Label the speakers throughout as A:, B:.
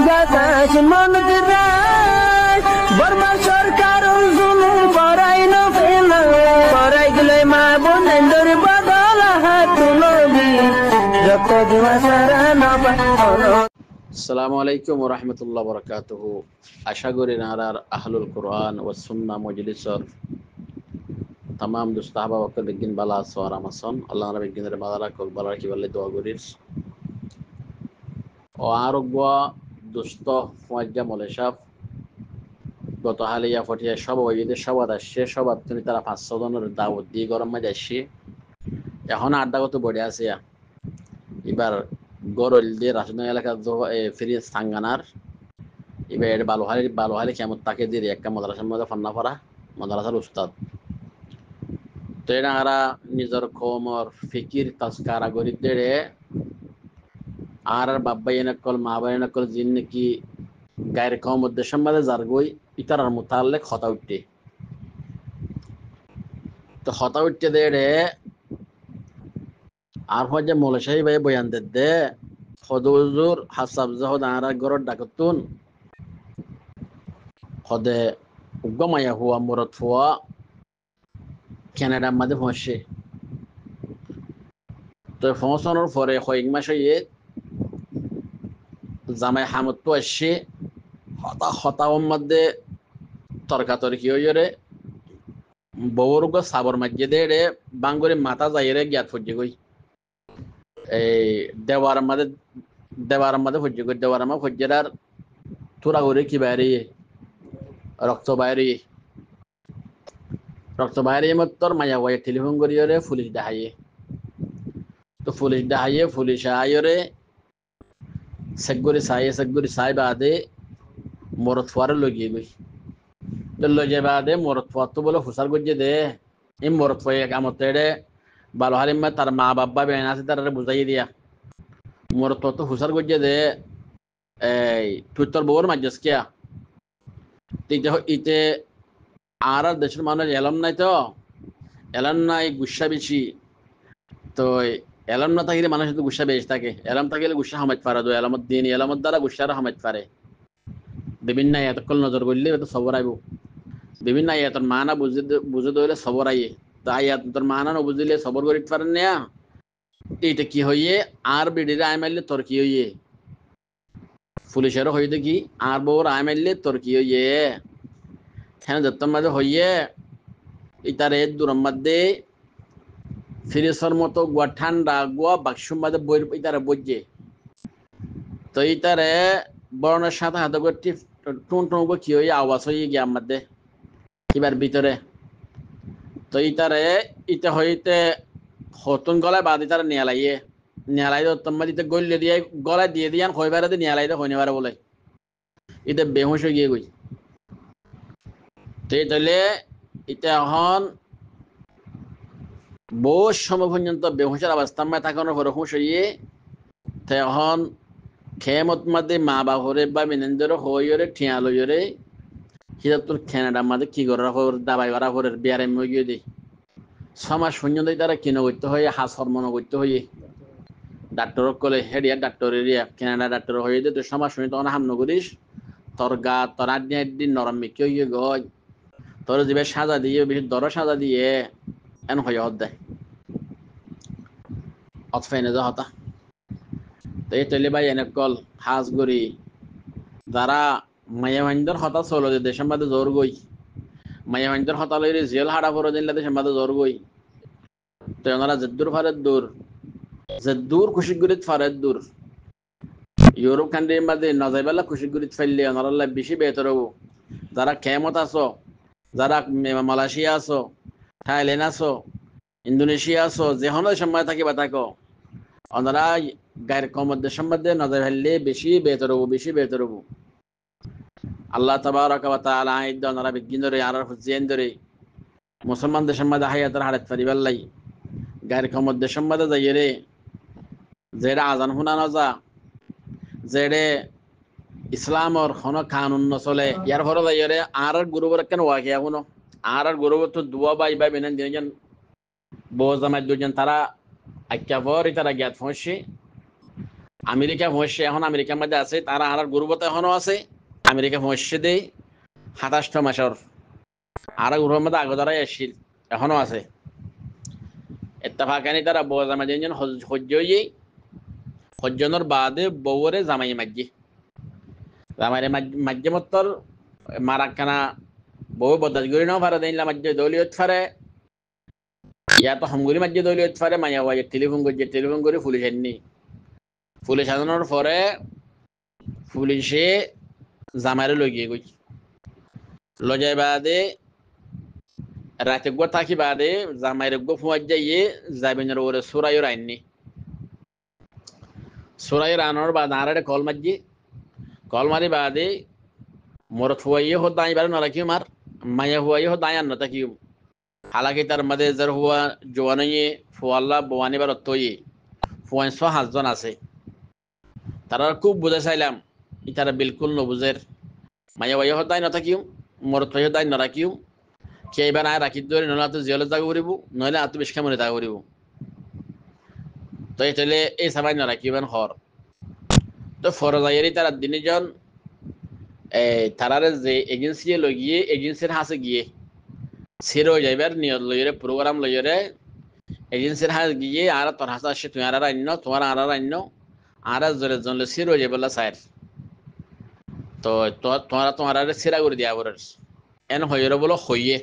A: বাতাস মন দিরাই বর্মা সরকার জুলুম করাই না ফেলা করাই গেলে মা বোনেদের বদল হাত তুলবি যত দিবা সারা না পানো।
B: আসসালামু আলাইকুম ওয়া রাহমাতুল্লাহি ওয়া বারাকাতুহু। আশা করি নারার আহলুল কোরআন ওয়া সুন্নাহ মজলিসর तमाम দুস্তাহাবা ওয়াক্ত বিজ্ঞান বালা আসওয়ার আমাসন আল্লাহ রাব্বুল বিজ্ঞানের বালারা কল বালার কি বলে দোয়া করিস ও আরোগ্য দুস্ত ফুয়াজ্জা মলেশাফ গত হালিয়া ফটিয়া সব ওইদের সবাদ আসছে সবাদ তুমি তারা 500 জনের দাওয়াত দিয়ে গরম মাঝে আসছে এখন আড্ডাগত বড়ে আছে এবার গরল দিয়ে রাজনৈতিক এলাকা ফিরে সাঙ্গানার এবার বালুহালি কেমন তাকে দিয়ে একটা মাদ্রাসার মধ্যে ফান্না পড়া মাদ্রাসার উস্তাদ তো এরা নিজের কমর ফিকির তাস্কারা গরিবদের আর বাব্বাই এনেকল মা বাই এনেকল জিন নাকি গায়ের কম উদ্দেশ্যের মধ্যে যার গই ইতারার মোতাল্লেক হতা উঠতে তো হতা উঠতে দে আর যে মৌলশাহী ভাই বয়ান দে হদুজুর হাসাব জাহদ আর গরর ডাকতুন হদে উগ্গমায়া হুয়া মুরত হুয়া ক্যানাডার মধ্যে পৌঁছে তো পৌঁছানোর পরে কয়েক মাস জামাই হামদ তো আসছে হতাওয়ার মধ্যে তর্কাতর্কি হয়ে বউরগ সাবর মাঝে দে বাঙ্গুরি মাথা যাইরে জ্ঞাত ফুজি গই এই দেওয়ার মধ্যে ফুজি গই দেওয়ার মা ফুজিরার থোড়া করে কি বাইরে রক্ত বাইরে মতর মায়া ওয়াই টেলিফোন করিয়ে পুলিশ ডাহাইয়ে তো পুলিশ আইরে সেগুরি সাই বাদে মরত ফুয়ারে লগিয়ে গই তো লগে বাদে মরত ফুয়ার তো বলে হুসার গজ্জে দে এই মরত ফুয়ে কামতে ভালো হারিমা তার মা বাবা বেন আছে তারা বুঝাই দিয়া মরত তো হুসার গজ্জে দে এই তুই তোর বউর মাঝে কিয়া ইতে আর দেশের মানুষ এলম নাই গুসা বেশি তো এলম না থাকলে মানুষের তো গুসা বেশি থাকে এলম থাকলে গুসা হামাজ পারে তো এলমত দিন এলমত দ্বারা গুসার হামাজ পারে বিভিন্ন এতকল নজর করলে তো সবর আইব বিভিন্ন আয়াতর মানা বুঝে ধরলে সবর আইয়ে তো আয়াত তোর মানা না বুঝলে সবর করি পারেন না এইটা কি হইয়ে আর বিডিরে আয় মারলে তোর কি হইয়ে পুলিশেরও হইতে কি আর বউর আয় মারলে তোর কি হইয়ে হ্যাঁ যত্তর মাঝে হইয়ে ইতারে দূরের মধ্যে ফিরিসর মতো গুয়া ঠান্ডা গুয়া বাক্সুর মধ্যে বই ইতারে বইছে তো ইতারে বরণের সাথে হাতে করতে টুন কি হয়ে আওয়াজ হয়ে গিয়ে আমাদের কিবার ভিতরে তো ইতে হইতে হতুন গলায় বাদ ইতারে নিয়ালাই তোমার ইতে গল্লে দিয়ে গলায় দিয়ে দিয়ান হইবারে দিয়ে নিয়ালাই হইনেবারে বলে ইতে বেহুশ হয়ে গিয়ে গই তো তাহলে ইতে এখন বহু সময় পর্যন্ত বেহুশের অবস্থা থাকানোর পরে হুঁশ হইয়ে তখন খেমত মধ্যে মা বাহরে বা বিনেন্দ্র হইরে ঠিয়া লইরে সেটা তোর খেনাডার মধ্যে কি করা হর দাবাই করা হরের বিয়ারে মগিয়ে দিই সমাজ শূন্য দিয়ে তারা কিনো করতে হয় হাস হরমোন করতে হয় ডাক্তার কলে হেডিয়া ডাক্তার এরিয়া কেনাডা ডাক্তার হয়ে দিয়ে তুই সমাজ শূন্য তখন হাম নকরিস তোর গা তোর আড্ডি নরম মিকে হয়ে গয় তোর যে সাজা দিয়ে বেশি দর সাজা দিয়ে এন হয়ে হত দেয় অত ফেনে যা হতা তো এই চলে ভাই এনে কল হাজ গড়ি যারা মায়া ভাইন্দর হতা চলো যে দেশের মধ্যে জোর গই মায়া ভাইন্দর হতা লইরে জেল হাড়া পরে দিন দেশের মধ্যে জোর গই তো ওনারা যে দূর খুশি গরিত ফারের দূর ইউরোপ কান্ট্রির মধ্যে নজাইবেলা খুশি গরিত ফেললে ওনারা বেশি বেহতর হবো যারা খেমত আছো যারা মালয়েশিয়া আছো থাইল্যান্ড আছো ইন্দোনেশিয়া আছো যে কোনো সময় থাকিবা থাকো ওনারা গায়ের কম দেশের মধ্যে নজর ফেললে বেশি বেহতর হবো আল্লাহ তাবারক ওয়া তাআলা আইদ ওনারা বিজ্ঞান ধরে আর হুজেন ধরে মুসলমান দেশের মধ্যে হায়াতের হারাত পারিবার লাই গায়ের কম দেশের মধ্যে যাইয়ে যেটা আজান শুনানো যা যেড়ে ইসলামর কোনো কানুন নচলে ইয়ার ফলে যাইয়ে আর গুরুবর কেন ওয়াকে এখনো আর গুরুবর তো দুয়া বাই বেনেন দিনজন বউ জামাই দুজন তারা আজ্ঞা পর তারা জ্ঞাত পৌঁছে আমেরিকা মহিষে এখন আমেরিকার মধ্যে আছে, তারা আর গ্রুপত এখনো আছে। আমেরিকা মহিষে দেই 27 মাসের আর গ্রুপের মধ্যে আগে দ্বারাই আসছিল, এখনো আছে। এত্তাফাকানি তারা বউ জামাই দিনজন সহ্য হয়ে সহ্যনের বাদে বউরে জামাই মাঝি জামাইরে মাঝে মত্তর মারাকানা বউ বদাস গড়ি নাও পারে দিনলা মাঝে দলীয় ফারে ইয়া তো হামগুলি মাঝে দলীয় ফারে মায়া ওয়াই টেলিফোন করে পুলিশ আননি। পুলিশ আনানোর পরে পুলিশে জামাইরে লগিয়ে গই লজাই বাদে রাতে গো থাকি বাদে জামাইরে গো ফুয়াজ যাইয়ে যাবেনের ওরে সুরাইয়ের আইননি। সুরাইয়ের আনোর বাদ আরে কল মাঝি কল মারি বাদে মোর ফুয়াইয়ে হো দাই বার নরা কি মার মায়া হুয়াইয়ে হো দাই আন নতা কি হালাকি তার মধ্যে যার হুয়া জোয়ানিয়ে ফুয়াল্লা বোয়ানি বার অত্তয়ে ফুয়ান 5 জন আছে। তারা খুব বুঝে চাইলাম ইতারা বিলকুল নবুঝের মায়া ওয়াইয়ে হো দাই নতা কিউ মোর থয়ে দাই নরা কিউ কে এবার আয় রাখি ধরে নলা তো জেলে জাগা করিব নইলে আত্ম বেশ কেমন জাগা করিব। তো এটালে এই সবাই নরা কিবেন হর তো ফরজাইয়েরই তারা দিনজন তারারে যে এজেন্সি লগিয়ে এজেন্সির হাসে গিয়ে সিরো যাইবার নিয়ত লইরে প্রোগ্রাম লইরে এজেন্সির হাস গিয়ে আর তোর হাসা আসে তুই আর আন্য তোমার আর আন্য আর জোরে জনলে সিরো যাইবলা সাইর তো তোমার সিরা করে দিয়া বলার এন হইরে বলো হইয়ে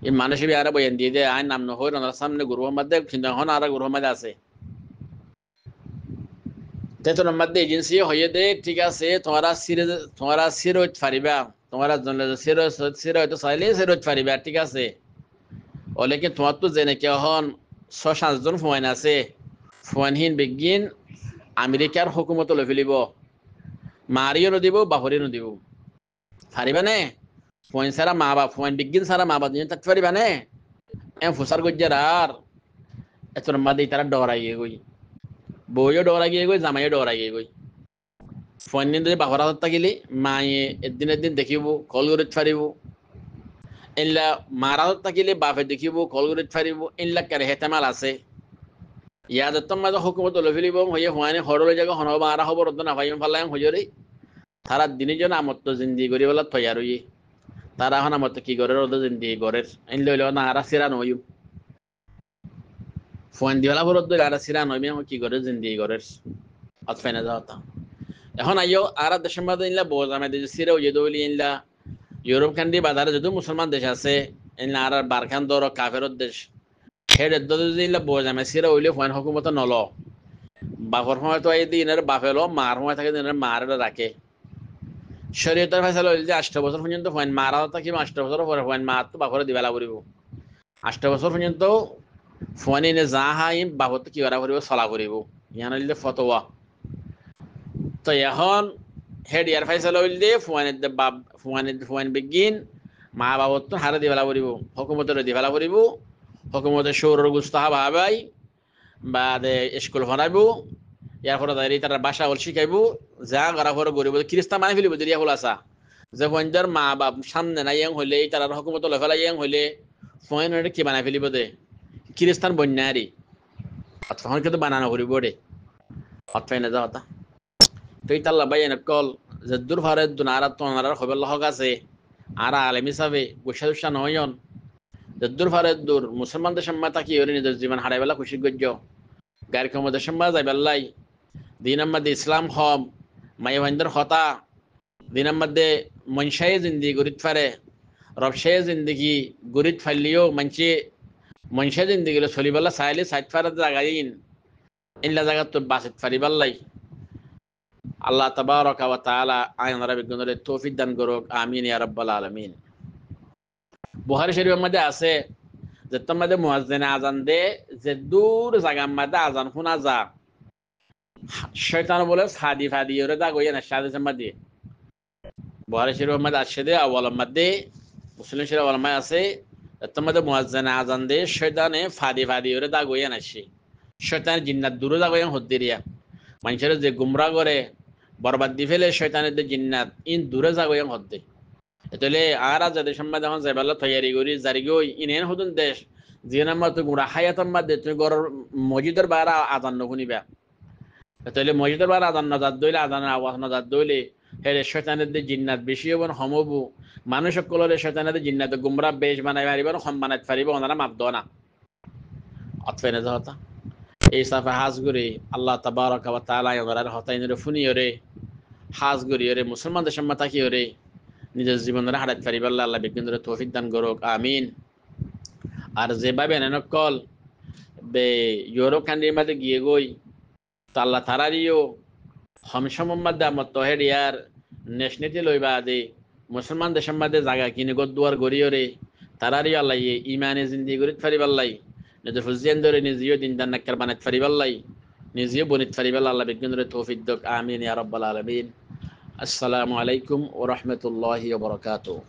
B: এই মানুষের আর বয়ান দিয়ে দেয় আয় নাম নহই ওনার সামনে গুরুর মধ্যে কিন্তু এখন আর গুরুর মধ্যে আছে তেতনের মধ্যে এজেন্সি হইয়ে দে ঠিক আছে তোমারা সিরোজ ফারিবা তোমারা জনলে সিরো হয়তো চাইলে সিরোজ ফারিবা ঠিক আছে ওলে কি তোমার তো জেনে কে এখন 6-7 জন ফুয়াইন আছে ফুয়াইনহীন বিজ্ঞান আমেরিকার হুকুমত লৈ ফেলিব মারিও নদিব বাহরিও নদিব ফারিবা নে ফুয়াইন সারা মা বাপ ফুয়াইন বিজ্ঞান সারা মা বাপ থাকতে পারিবা নে এ ফুসার গজ্জার আর এতর মধ্যে তারা ডরাই গই বইও ডরা গিয়ে গই জামাইও ডরা গিয়ে গই ফোন নিয়ে যদি বাহর হাত থাকিলে মায়ে একদিন দেখিব কল করে ফারিব এনলা মারা হাত থাকিলে বাপে দেখিব কল করে ফারিব এনলা কারে হেতামাল আছে ইয়াদ তোমাদের হুকুমত লৈ ফেলিব হইয়ে হুয়ানে হরলে জায়গা হনব মারা খবর না ভাইম ফালাম হজরে তারা দিনের জন্য আমত্ত জিন্দি করি বলা তৈয়ার হইয়ে তারা এখন আমত্ত কি করে রোদ জিন্দি গরের এন লইল না আর সিরা নইম ফোন দিওয়ালা বরদ আর সিরা নইম কি করে জিন্দি গরের অতফাইনা যাওয়া এখন আইও আর দেশের মধ্যে ইনলা বোঝ আমাদের সিরা ওই দৌলি ইনলা ইউরোপ কান্ট্রি বাজারে যদিও মুসলমান দেশ আছে ইনলা আর বারখান দর কাফের দেশ হেড ইনলা বোঝ আমি সিরা ওইলে ফোন হুকুমত নল বাপর সময় তো এই দিনের বাপেলো মার সময় থাকে দিনের মার রাখে শরীয়তের ফয়সালা হইল যে 8 বছর পর্যন্ত ফোন মারা থাকি 8 বছর পরে ফোন মার তো বাপরে দিবেলা করিব 8 বছর পর্যন্ত ফোন এনে যা হাই বাপত কি করা করিব চলা করিব ইয়ান হইল ফতোয়া তো এখন হেড ইয়ার ফয়সালা হইল যে ফোন বিজ্ঞান মা বাবত তো হারে দিবেলা করিব হুকুমতের দিবেলা করিব হুকুমতের সৌরর গুস্তাহা ভাবাই বা স্কুল ভরাইব ইয়ার পরে দাঁড়িয়ে তার বাসা হল শিখাইব যা করা পরে গরিব খ্রিস্টান মানে ফেলিব দিরিয়া হল আসা যে ফোনটার মা বাপ সামনে নাই ইয়ং হইলে তার হুকুমত লফেলা ইয়ং হইলে ফোন কি বানাই ফেলিব দে খ্রিস্টান বন্যারি তখন কিন্তু বানানো করিব রে অতফাই না যাওয়া তো ইতাল্লা ভাই এনে কল যে দূর ভারে দুনারা তোনার খবর লহক আছে আর আলেম হিসাবে গুসা দুসা নয়ন যে দূর ভারে দূর মুসলমানদের সম্মা তাকি ওরে নিজের জীবন হারাই বেলা খুশি গজ্য গায়ের ক্ষমতার সম্মা যাই বেল্লাই দিনের মধ্যে ইসলাম হম মাইভাইন্দর হতা দিনের মধ্যে মনসাই জিন্দিগি গরিত ফারে রবসাই জিন্দিগি গরিত ফাইলিও মানছি মনসাই জিন্দিগি চলিবেলা চাইলে সাইড ফারে জাগাইন ইনলা জায়গা তো বাসিত ফারি বেল্লাই আল্লাহ তাবারাকা ওয়া তাআলা আইনারা বিজ্ঞানের তৌফিক দান করুক আমিন ইয়া রাব্বাল আলামিন। বুখারী শরীফের মধ্যে আছে যে তোমাদের মুয়াজ্জিন আজান দে যে দূর জায়গার মধ্যে আজান শোনা যা শয়তান বলে ফাদি ওরে দা গইয়া না সাদে মধ্যে বুখারী শরীফের মধ্যে আছে দে আওয়ালের মধ্যে মুসলিম শরীফ আওয়ালমায় আছে তোমাদের মুয়াজ্জিন আজান দে শয়তানে ফাদি ওরে দা গইয়া নাসি শয়তান জিন্নাত দূরে দা গইয়া হদ্দিরিয়া মানুষের যে গুমরা করে বরবাদ দি ফেলে শয়তানের যে জিন্নাত ইন দূরে যা গইয়া হদ্দে এতলে আর যাদের সম্মাদ এখন যাইবাল্লা তৈয়ারি করি জারি গই ইনেন হদুন দেশ যে নাম্বার তো গুড়া হায়াতম মধ্যে তুমি গর মসজিদের বাইরে আজান শুনিবা তাহলে মসজিদের বার আদান নাজার দইলে আদানের আওয়াজ নাজার দইলে হেরে শয়তানের দিয়ে জিন্নাত বেশি হব সমবু মানুষ সকলের শয়তানের দিয়ে জিন্নাত গুমরা বেশ বানাই পারিব সম বানাইতে পারিব ওনারা মাপ দো না অতফেনে হতা এই সাফে হাজ করে আল্লাহ তাবারাকা ওয়া তাআলা ওনার হতাইনের ফুনিয়রে হাজ গরিয়রে মুসলমান দেশের মাথা কি ওরে নিজের জীবনের হারাত পারিব আল্লাহ বিজ্ঞানের তৌফিক দান করুক আমিন। আর যেভাবে এনেনকল বে ইউরোপ কান্ট্রির মধ্যে গিয়ে গই তো আল্লাহ তারারিও হমসমম্মাদ দামত হেডিয়ার নেশনেতি লইবা দে মুসলমান দেশের মধ্যে জায়গা কিনে গদুয়ার গড়িয়রে তারারিও আল্লাহ ইমানে জিন্দি গরিত ফারিবাল্লাই নিজের হুজিয়ান ধরে নিজেও দিন দান নাক্কার বানাত ফারিবাল্লাই নিজেও বনিত ফারিবাল্লা আল্লাহ বিজ্ঞানের তৌফিক দক আমিন ইয়া রাব্বাল আলামিন। আসসালামু আলাইকুম ওয়া রাহমাতুল্লাহি ওয়া বারাকাতুহু।